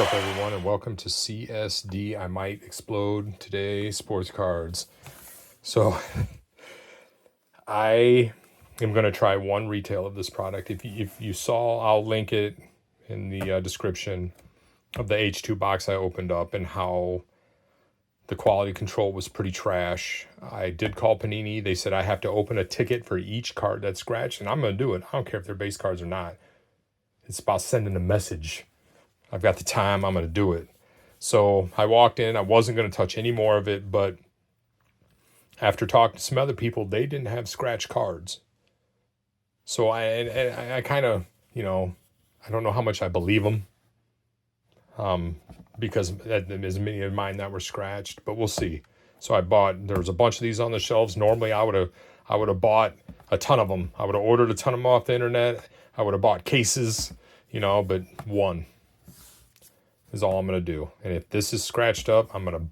up, everyone, and welcome to CSD. I Might Explode Today Sports Cards. So I am going to try one retail of this product. If you saw, I'll link it in the description of the H2 box I opened up and how the quality control was pretty trash. I did call Panini. They said I have to open a ticket for each card that's scratched, and I'm going to do it. I don't care if they're base cards or not. It's about sending a message. I've got the time, I'm going to do it. So I walked in, I wasn't going to touch any more of it, but after talking to some other people, they didn't have scratch cards. So I kind of, I don't know how much I believe them, because there's many of mine that were scratched, but we'll see. So there was a bunch of these on the shelves. Normally I would have bought a ton of them. I would have ordered a ton of them off the internet. I would have bought cases, but one is all I'm going to do. And if this is scratched up, I'm going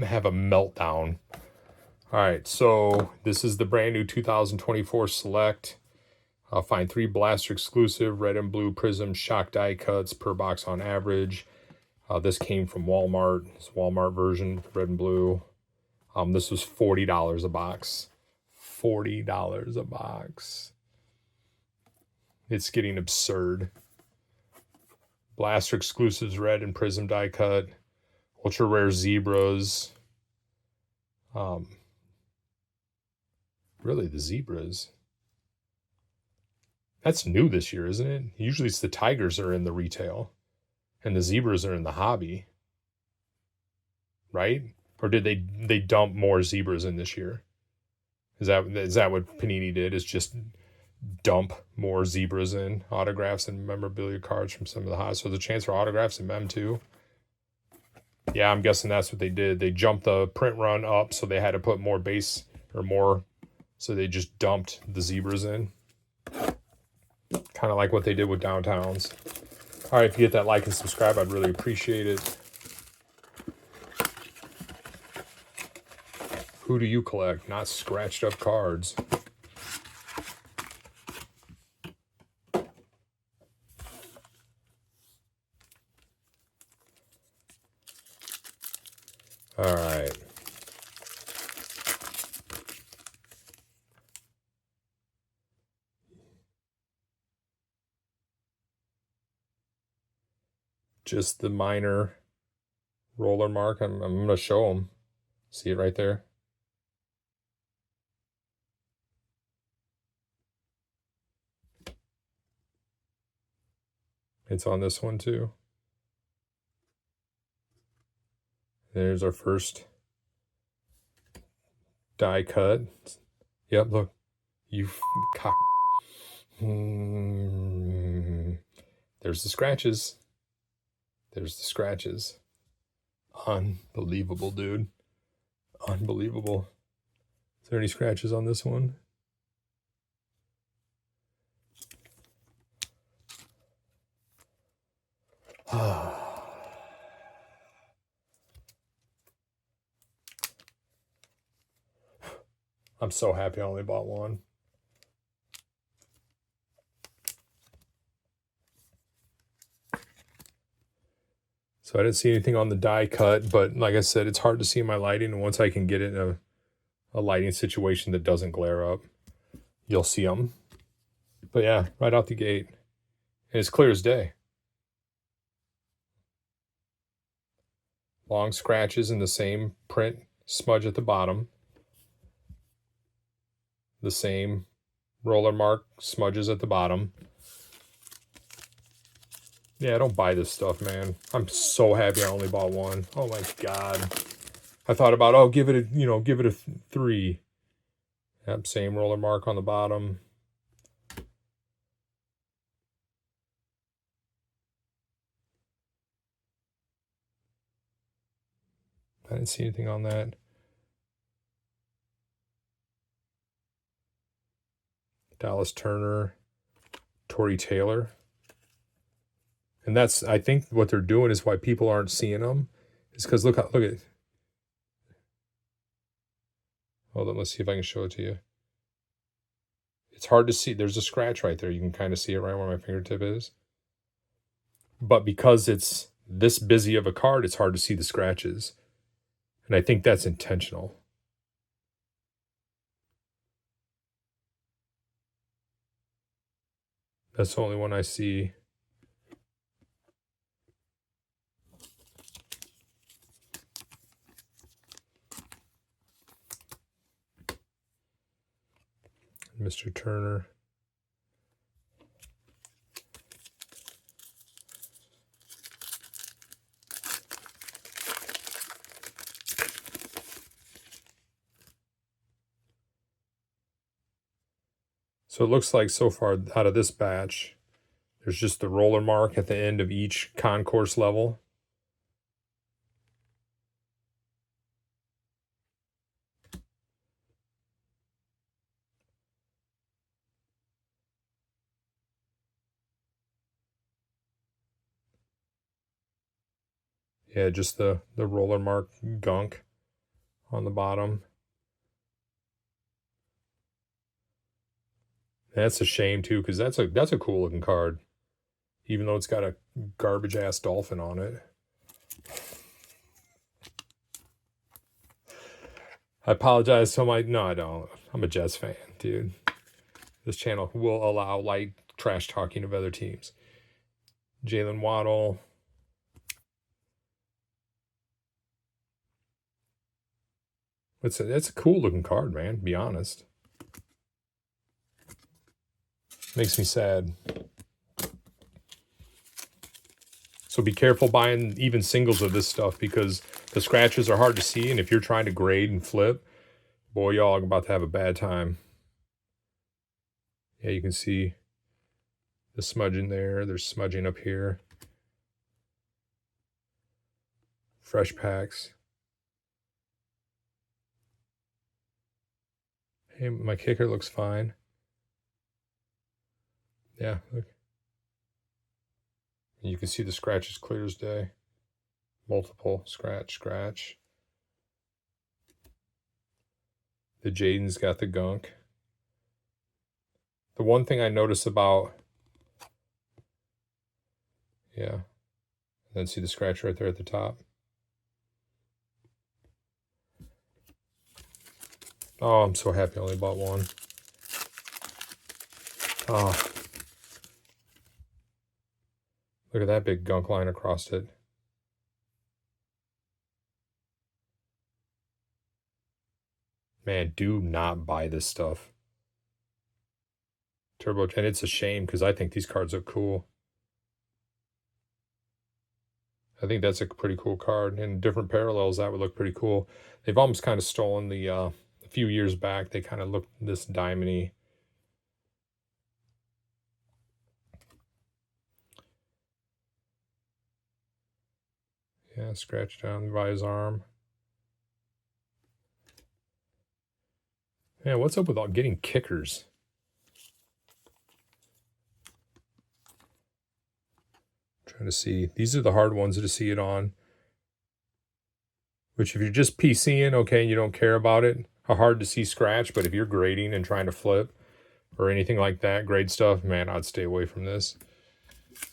to have a meltdown. All right, so this is the brand new 2024 Select. I'll find 3 Blaster exclusive red and blue Prism shock die cuts per box on average. This came from Walmart. It's Walmart version, red and blue. This was $40 a box. $40 a box. It's getting absurd. Blaster exclusives red and Prism die cut. Ultra rare zebras. Really, the zebras. That's new this year, isn't it? Usually it's the tigers are in the retail and the zebras are in the hobby. Right? Or did they dump more zebras in this year? Is that what Panini did? Is just dump more zebras in autographs and memorabilia cards from some of the highs. So the chance for autographs in Mem too. Yeah, I'm guessing that's what they did. They jumped the print run up, so they had to put more base or more. So they just dumped the zebras in. Kind of like what they did with Downtowns. All right, if you get that like and subscribe, I'd really appreciate it. Who do you collect? Not scratched up cards. All right. Just the minor roller mark. I'm going to show them. See it right there? It's on this one too. There's our first die cut. Yep, look. You cock. There's the scratches. There's the scratches. Unbelievable, dude. Unbelievable. Is there any scratches on this one? I'm so happy I only bought one. So I didn't see anything on the die cut, but like I said, it's hard to see in my lighting. And once I can get it in a lighting situation that doesn't glare up, you'll see them. But yeah, right out the gate. And it's clear as day. Long scratches in the same print smudge at the bottom. The same roller mark smudges at the bottom. Yeah, don't buy this stuff, man. I'm so happy I only bought one. Oh my God. I thought about, give it a 3. Yep, same roller mark on the bottom. I didn't see anything on that. Dallas Turner, Torrey Taylor. And that's, I think what they're doing is why people aren't seeing them. Is because look at. Hold on, let's see if I can show it to you. It's hard to see. There's a scratch right there. You can kind of see it right where my fingertip is. But because it's this busy of a card, it's hard to see the scratches. And I think that's intentional. That's the only one I see. Mr. Turner. So it looks like so far out of this batch, there's just the roller mark at the end of each concourse level. Yeah, just the roller mark gunk on the bottom. That's a shame too, because that's a cool looking card, even though it's got a garbage ass dolphin on it. I apologize to my no, I don't. I'm a Jets fan, dude. This channel will allow light trash talking of other teams. Jalen Waddle. That's a cool looking card, man, to be honest. Makes me sad. So be careful buying even singles of this stuff, because the scratches are hard to see, and if you're trying to grade and flip, boy, y'all are about to have a bad time. Yeah, you can see the smudging there. There's smudging up here. Fresh packs. Hey, my kicker looks fine. Yeah, look. You can see the scratches clear as day. Multiple scratch. The Jaden's got the gunk. The one thing I notice about, yeah, and then see the scratch right there at the top. Oh, I'm so happy I only bought one. Oh, look at that big gunk line across it. Man, do not buy this stuff. Turbo, and it's a shame, because I think these cards are cool. I think that's a pretty cool card. In different parallels, that would look pretty cool. They've almost kind of stolen the, a few years back, they kind of looked this diamond-y. Yeah, scratched down by his arm. Man, what's up with all getting kickers? Trying to see. These are the hard ones to see it on. Which, if you're just PCing, okay, and you don't care about it, are hard to see scratch. But if you're grading and trying to flip or anything like that, grade stuff, man, I'd stay away from this.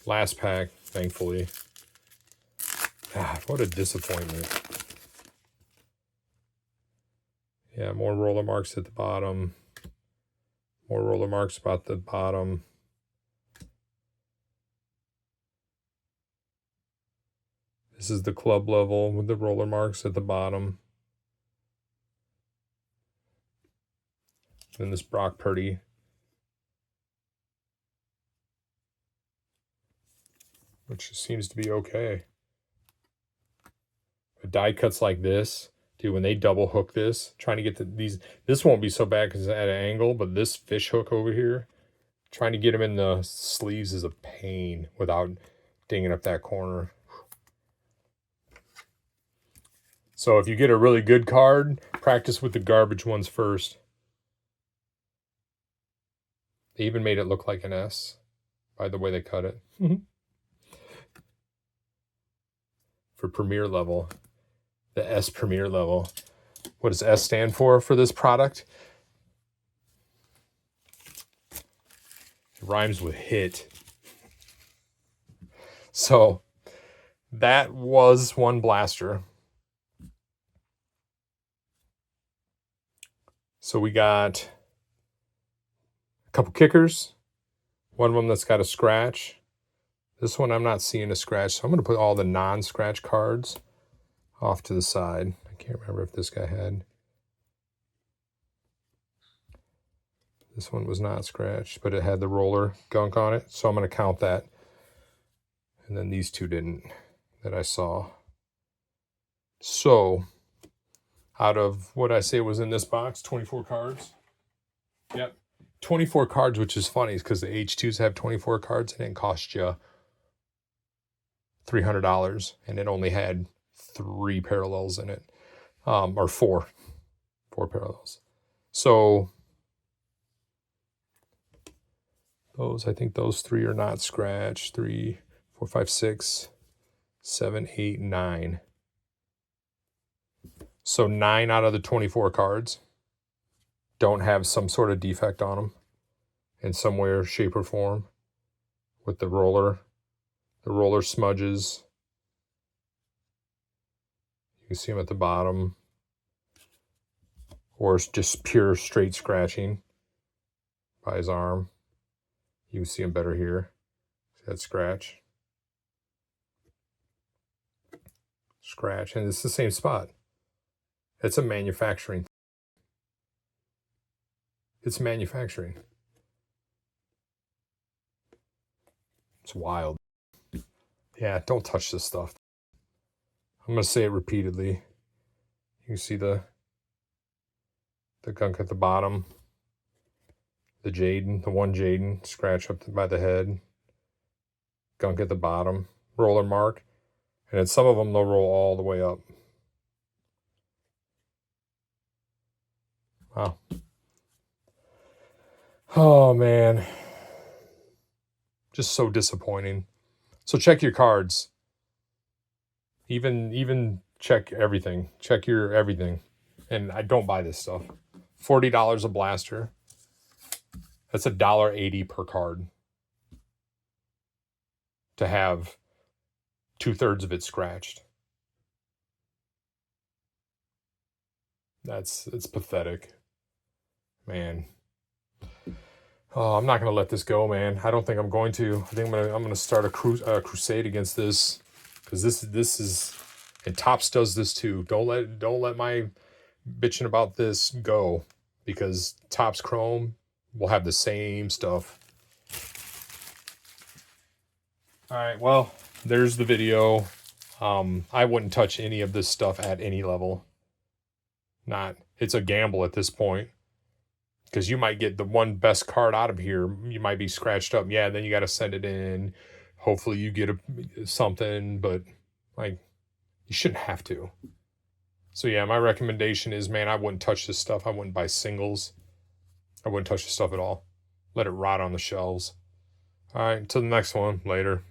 Last pack, thankfully. God, what a disappointment. Yeah, more roller marks at the bottom. More roller marks about the bottom. This is the club level with the roller marks at the bottom. Then this Brock Purdy. Which seems to be okay. But die cuts like this, dude, when they double hook this, trying to get these, this won't be so bad because it's at an angle, but this fish hook over here, trying to get them in the sleeves is a pain without dinging up that corner. So if you get a really good card, practice with the garbage ones first. They even made it look like an S by the way they cut it. For premier level, the S premier level. What does S stand for this product? It rhymes with hit. So That was one blaster. So we got a couple kickers. One of them that's got a scratch. This one I'm not seeing a scratch, so I'm going to put all the non-scratch cards off to the side. I can't remember if this guy had. This one was not scratched, but it had the roller gunk on it, so I'm going to count that. And then these two didn't, that I saw. So, out of what I say was in this box, 24 cards. Yep, 24 cards, which is funny because the H2s have 24 cards and it cost you $300, and it only had 3 parallels in it, or 4 parallels. So those, I think those 3 are not scratched. 3, 4, 5, 6, 7, 8, 9. So 9 out of the 24 cards don't have some sort of defect on them in some way or shape or form with the roller. The roller smudges. You can see them at the bottom. Or it's just pure straight scratching by his arm. You can see him better here. See that scratch? Scratch, and it's the same spot. It's a manufacturing. It's manufacturing. It's wild. Yeah, don't touch this stuff. I'm going to say it repeatedly. You can see the gunk at the bottom. The Jaden, the one Jaden, scratch up by the head. Gunk at the bottom. Roller mark. And then some of them, they'll roll all the way up. Wow. Oh, man. Just so disappointing. So check your cards. Even check everything. Check your everything. And I don't buy this stuff. $40 a blaster. That's $1.80 per card. To have 2/3 of it scratched. It's pathetic. Man. Oh, I'm not gonna let this go, man. I don't think I'm going to. I think I'm gonna start a crusade against this, because this is, and Topps does this too. Don't let my bitching about this go, because Topps Chrome will have the same stuff. All right, well, there's the video. I wouldn't touch any of this stuff at any level. It's a gamble at this point. Because you might get the one best card out of here. You might be scratched up. Yeah, then you got to send it in. Hopefully you get something, but like, you shouldn't have to. So yeah, my recommendation is, man, I wouldn't touch this stuff. I wouldn't buy singles. I wouldn't touch this stuff at all. Let it rot on the shelves. All right, until the next one. Later.